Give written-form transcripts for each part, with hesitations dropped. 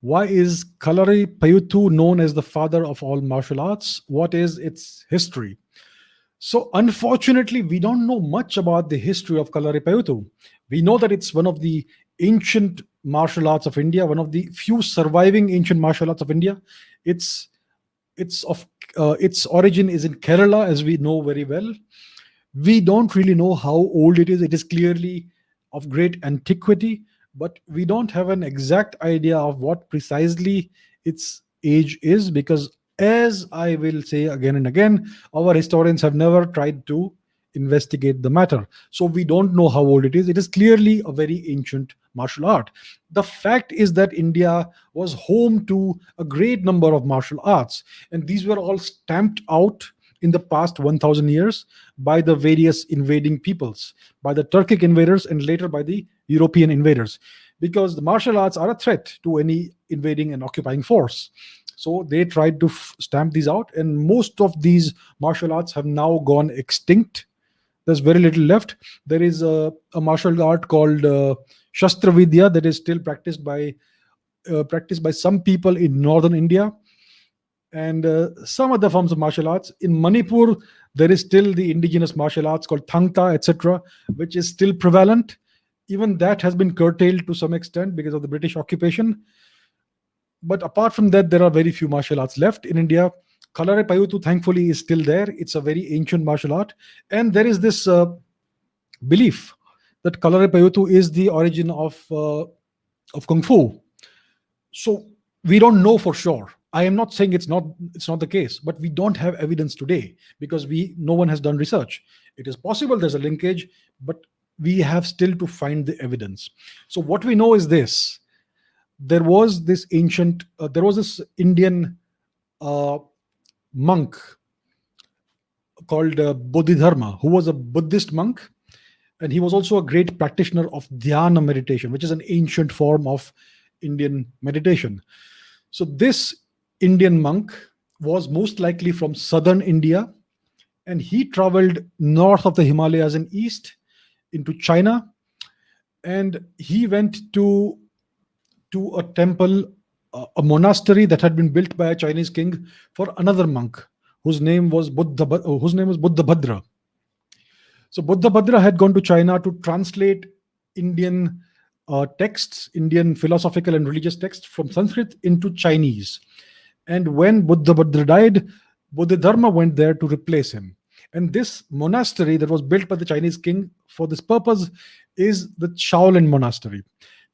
Why is Kalaripayattu known as the father of all martial arts? What is its history? So, unfortunately, we don't know much about the history of Kalaripayattu. We know that it's one of the ancient martial arts of India, one of the few surviving ancient martial arts of India. It's it's of its origin is in Kerala, as we know very well. We don't really know how old it is. It is clearly of great antiquity, but we don't have an exact idea of what precisely its age is, because, as I will say again and again, our historians have never tried to investigate the matter. So we don't know how old it is. It is clearly a very ancient martial art. The fact is that India was home to a great number of martial arts, and these were all stamped out in the past 1000 years by the various invading peoples, by the Turkic invaders and later by the European invaders, because the martial arts are a threat to any invading and occupying force. So they tried to stamp these out, and most of these martial arts have now gone extinct. There's very little left. There is a martial art called Shastra Vidya that is still practiced by some people in northern India, and some other forms of martial arts. In Manipur, there is still the indigenous martial arts called Thangta, etc., which is still prevalent. Even that has been curtailed to some extent because of the British occupation. But apart from that, there are very few martial arts left in India. Kalaripayattu, thankfully, is still there. It's a very ancient martial art. And there is this belief that Kalaripayattu is the origin of Kung Fu. So we don't know for sure. I am not saying it's not the case, but we don't have evidence today because no one has done research. It is possible there's a linkage, but we have still to find the evidence. So what we know is this: there was this Indian uh, monk called Bodhidharma, who was a Buddhist monk, and he was also a great practitioner of dhyana meditation, which is an ancient form of Indian meditation. So this Indian monk was most likely from southern India, and he traveled north of the Himalayas and east into China, and he went to a temple, a monastery that had been built by a Chinese king for another monk whose name was Buddha Bhadra. So Buddha Bhadra had gone to China to translate Indian texts, Indian philosophical and religious texts from Sanskrit into Chinese. And when Buddha Bhadra died, Bodhidharma went there to replace him. And this monastery that was built by the Chinese king for this purpose is the Shaolin Monastery.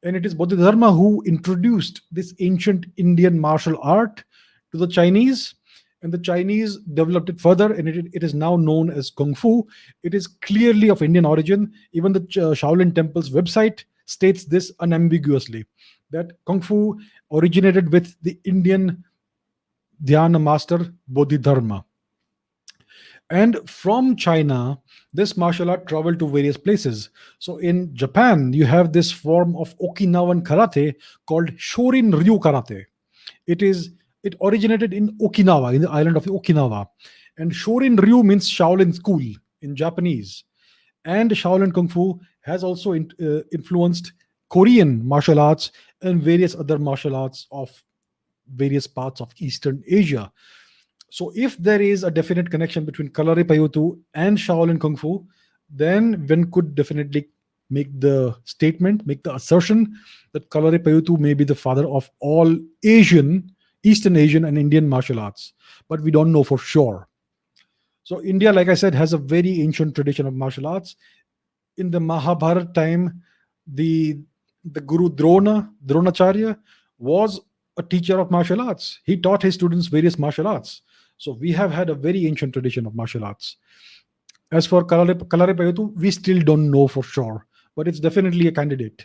And it is Bodhidharma who introduced this ancient Indian martial art to the Chinese, and the Chinese developed it further, and it is now known as Kung Fu. It is clearly of Indian origin. Even the Shaolin Temple's website states this unambiguously, that Kung Fu originated with the Indian Dhyana master Bodhidharma. And from China, this martial art traveled to various places. So in Japan, you have this form of Okinawan karate called Shorin Ryu karate. It originated in Okinawa, in the island of Okinawa. And Shorin Ryu means Shaolin school in Japanese. And Shaolin Kung Fu has also influenced Korean martial arts and various other martial arts of various parts of Eastern Asia. So if there is a definite connection between Kalaripayattu and Shaolin Kung Fu, then one could definitely make the statement, make the assertion that Kalaripayattu may be the father of all Eastern Asian and Indian martial arts. But we don't know for sure. So India, like I said, has a very ancient tradition of martial arts. In the Mahabharata time, the Guru Dronacharya, was a teacher of martial arts. He taught his students various martial arts. So we have had a very ancient tradition of martial arts. As for Kalaripayattu, we still don't know for sure, but it's definitely a candidate.